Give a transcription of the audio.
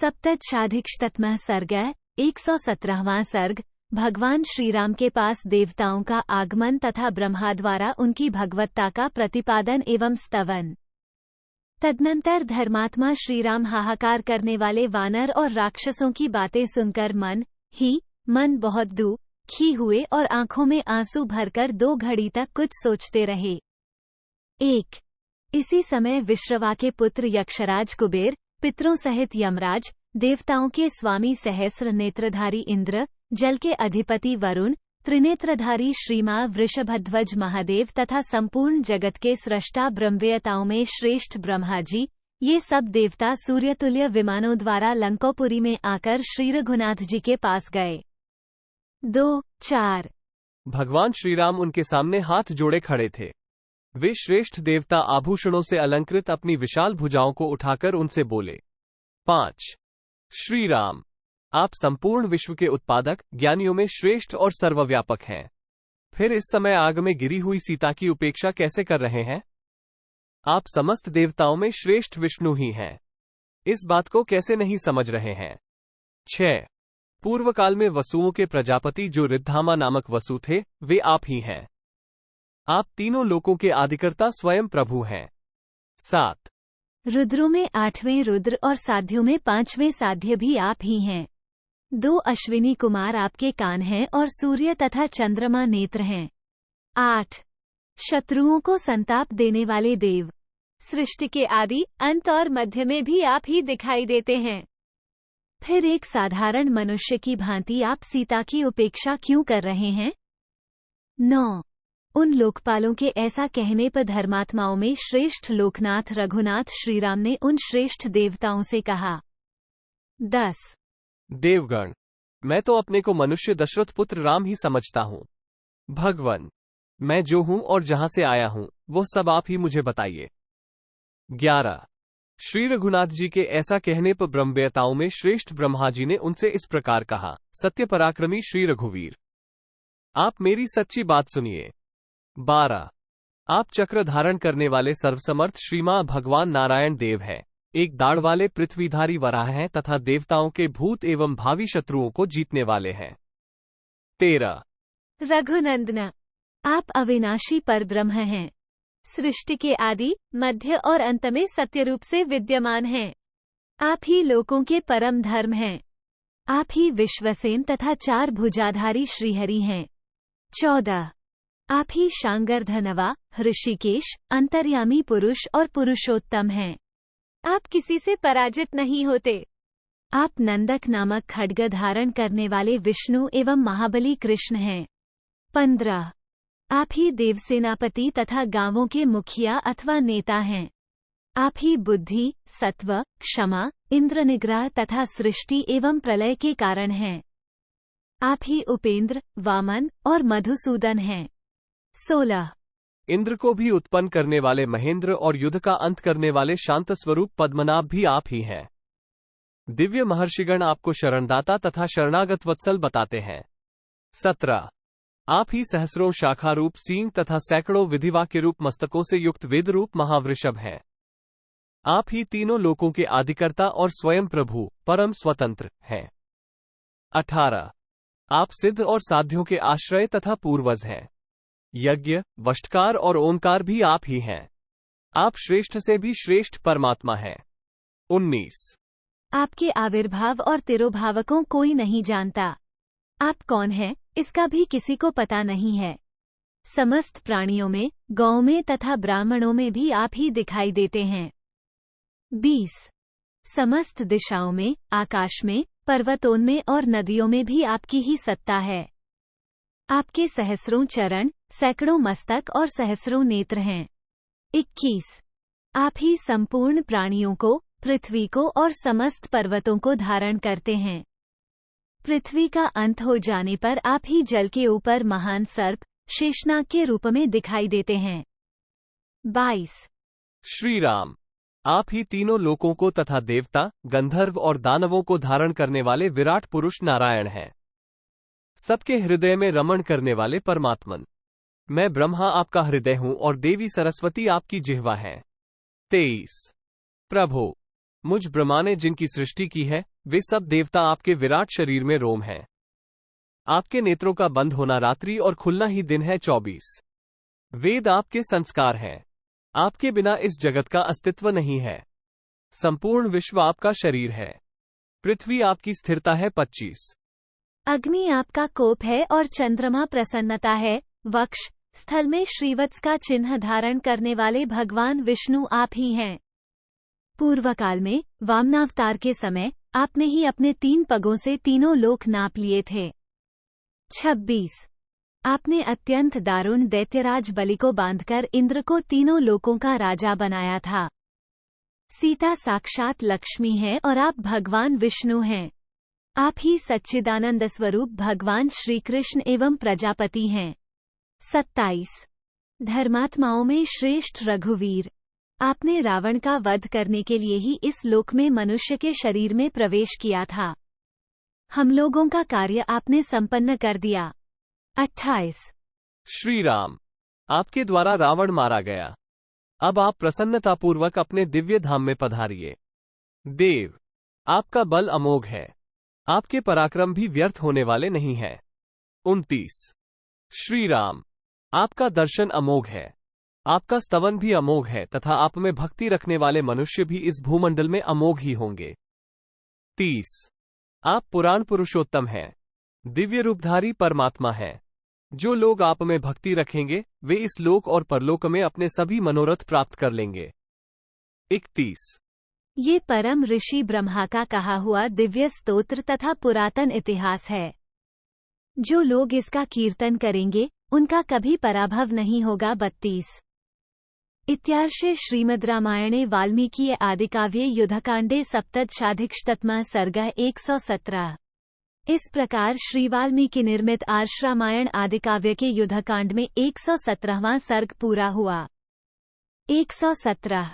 सप्तच्छाधिकशततमः सर्ग 117वां सर्ग। भगवान श्रीराम के पास देवताओं का आगमन तथा ब्रह्मा द्वारा उनकी भगवत्ता का प्रतिपादन एवं स्तवन। तदनंतर धर्मात्मा श्रीराम हाहाकार करने वाले वानर और राक्षसों की बातें सुनकर मन बहुत दुखी हुए और आंखों में आंसू भरकर 2 घड़ी तक कुछ सोचते रहे। 1। इसी समय विश्रवा के पुत्र यक्षराज कुबेर, पितरों सहित यमराज, देवताओं के स्वामी सहस्र नेत्रधारी इंद्र, जल के अधिपति वरुण, त्रिनेत्रधारी श्रीमा वृषभध्वज महादेव तथा संपूर्ण जगत के सृष्टा ब्रह्मवेताओं में श्रेष्ठ ब्रह्मा जी, ये सब देवता सूर्यतुल्य विमानों द्वारा लंकोपुरी में आकर श्री रघुनाथ जी के पास गए। 2-4 भगवान श्रीराम उनके सामने हाथ जोड़े खड़े थे। वे श्रेष्ठ देवता आभूषणों से अलंकृत अपनी विशाल भुजाओं को उठाकर उनसे बोले। 5 श्रीराम, आप संपूर्ण विश्व के उत्पादक, ज्ञानियों में श्रेष्ठ और सर्वव्यापक हैं। फिर इस समय आग में गिरी हुई सीता की उपेक्षा कैसे कर रहे हैं? आप समस्त देवताओं में श्रेष्ठ विष्णु ही हैं। इस बात को कैसे नहीं समझ रहे हैं? 6 पूर्व काल में वसुओं के प्रजापति जो रिद्धामा नामक वसु थे, वे आप ही हैं। आप तीनों लोकों के आदिकर्ता स्वयं प्रभु हैं। 7 रुद्रों में 8वें रुद्र और साध्यों में 5वें साध्य भी आप ही हैं। 2 अश्विनी कुमार आपके कान हैं और सूर्य तथा चंद्रमा नेत्र हैं। 8 शत्रुओं को संताप देने वाले देव, सृष्टि के आदि, अंत और मध्य में भी आप ही दिखाई देते हैं। फिर एक साधारण मनुष्य की भांति आप सीता की उपेक्षा क्यों कर रहे हैं? 9 उन लोकपालों के ऐसा कहने पर धर्मात्माओं में श्रेष्ठ लोकनाथ रघुनाथ श्रीराम ने उन श्रेष्ठ देवताओं से कहा। 10 देवगण, मैं तो अपने को मनुष्य दशरथ पुत्र राम ही समझता हूँ। भगवान, मैं जो हूँ और जहाँ से आया हूँ, वो सब आप ही मुझे बताइए। 11 श्री रघुनाथ जी के ऐसा कहने पर ब्रह्मवेताओं में श्रेष्ठ ब्रह्मा जी ने उनसे इस प्रकार कहा। सत्य पराक्रमी श्री रघुवीर, आप मेरी सच्ची बात सुनिए। 12 आप चक्र धारण करने वाले सर्वसमर्थ श्रीमा भगवान नारायण देव है। एक दाढ़ वाले पृथ्वीधारी वराह हैं तथा देवताओं के भूत एवं भावी शत्रुओं को जीतने वाले हैं। 13 रघुनंदन, आप अविनाशी परब्रह्म हैं। सृष्टि के आदि, मध्य और अंत में सत्य रूप से विद्यमान हैं। आप ही लोकों के परम धर्म हैं। आप ही विश्वसेन तथा 4 भुजाधारी श्रीहरि हैं। 14 आप ही शांगरधनवा, ऋषिकेश, अंतर्यामी पुरुष और पुरुषोत्तम हैं। आप किसी से पराजित नहीं होते। आप नंदक नामक खड्ग धारण करने वाले विष्णु एवं महाबली कृष्ण हैं। 15 आप ही देवसेनापति तथा गांवों के मुखिया अथवा नेता हैं। आप ही बुद्धि, सत्व, क्षमा, इंद्रनिग्रह तथा सृष्टि एवं प्रलय के कारण हैं। आप ही उपेंद्र, वामन और मधुसूदन हैं। 16 इंद्र को भी उत्पन्न करने वाले महेंद्र और युद्ध का अंत करने वाले शांत स्वरूप पद्मनाभ भी आप ही हैं। दिव्य महर्षिगण आपको शरणदाता तथा शरणागत वत्सल बताते हैं। 17 आप ही सहस्रों शाखा रूप सींग तथा सैकड़ों विधिवाक्य रूप मस्तकों से युक्त वेद रूप महावृषभ हैं। आप ही तीनों लोकों के आदिकर्ता और स्वयं प्रभु परम स्वतंत्र हैं। 18 आप सिद्ध और साध्यों के आश्रय तथा पूर्वज हैं। यज्ञ, वष्टकार और ओंकार भी आप ही हैं। आप श्रेष्ठ से भी श्रेष्ठ परमात्मा हैं। 19 आपके आविर्भाव और तिरोभाव को कोई नहीं जानता। आप कौन हैं, इसका भी किसी को पता नहीं है। समस्त प्राणियों में, गौ में तथा ब्राह्मणों में भी आप ही दिखाई देते हैं। 20 समस्त दिशाओं में, आकाश में, पर्वतों में और नदियों में भी आपकी ही सत्ता है। आपके सहस्रों चरण, सैकड़ों मस्तक और सहस्रों नेत्र हैं। 21 आप ही संपूर्ण प्राणियों को, पृथ्वी को और समस्त पर्वतों को धारण करते हैं। पृथ्वी का अंत हो जाने पर आप ही जल के ऊपर महान सर्प, शेषनाग के रूप में दिखाई देते हैं। 22 श्रीराम, आप ही तीनों लोकों को तथा देवता, गंधर्व और दानवों को धारण करने वाले विराट पुरुष नारायण हैं। सबके हृदय में रमण करने वाले परमात्मन। मैं ब्रह्मा आपका हृदय हूँ और देवी सरस्वती आपकी जिह्वा है। 23 प्रभु, मुझ ब्रह्मा ने जिनकी सृष्टि की है, वे सब देवता आपके विराट शरीर में रोम हैं। आपके नेत्रों का बंद होना रात्रि और खुलना ही दिन है 24। वेद आपके संस्कार हैं। आपके बिना इस जगत का अस्तित्व नहीं है। संपूर्ण विश्व आपका शरीर है। पृथ्वी आपकी स्थिरता है 25। अग्नि आपका कोप है और चंद्रमा प्रसन्नता है। वक्ष स्थल में श्रीवत्स का चिन्ह धारण करने वाले भगवान विष्णु आप ही हैं। पूर्व काल में वामनावतार के समय आपने ही अपने 3 पगों से तीनों लोक नाप लिए थे। 26 आपने अत्यंत दारुण दैत्यराज बलि को बांधकर इंद्र को तीनों लोकों का राजा बनाया था। सीता साक्षात लक्ष्मी है और आप भगवान विष्णु हैं। आप ही सच्चिदानंद स्वरूप भगवान श्री कृष्ण एवं प्रजापति हैं। 27 धर्मात्माओं में श्रेष्ठ रघुवीर, आपने रावण का वध करने के लिए ही इस लोक में मनुष्य के शरीर में प्रवेश किया था। हम लोगों का कार्य आपने संपन्न कर दिया। 28 श्री राम, आपके द्वारा रावण मारा गया। अब आप प्रसन्नतापूर्वक अपने दिव्य धाम में पधारिए। देव, आपका बल अमोघ है। आपके पराक्रम भी व्यर्थ होने वाले नहीं हैं। 29 श्री राम, आपका दर्शन अमोघ है। आपका स्तवन भी अमोघ है तथा आप में भक्ति रखने वाले मनुष्य भी इस भूमंडल में अमोघ ही होंगे। 30 आप पुराण पुरुषोत्तम हैं। दिव्य रूपधारी परमात्मा हैं। जो लोग आप में भक्ति रखेंगे वे इस लोक और परलोक में अपने सभी मनोरथ प्राप्त कर लेंगे। 31 ये परम ऋषि ब्रह्मा का कहा हुआ दिव्य स्तोत्र तथा पुरातन इतिहास है। जो लोग इसका कीर्तन करेंगे उनका कभी पराभव नहीं होगा। 32 इत्यार्षे श्रीमद् रामायणे वाल्मीकि आदिकाव्ये युद्धकांडे सप्तदशाधिकशततमः सर्गः 117। इस प्रकार श्री वाल्मीकि निर्मित आर्ष रामायण आदिकाव्य के युद्धकांड में 117वां सर्ग पूरा हुआ। 117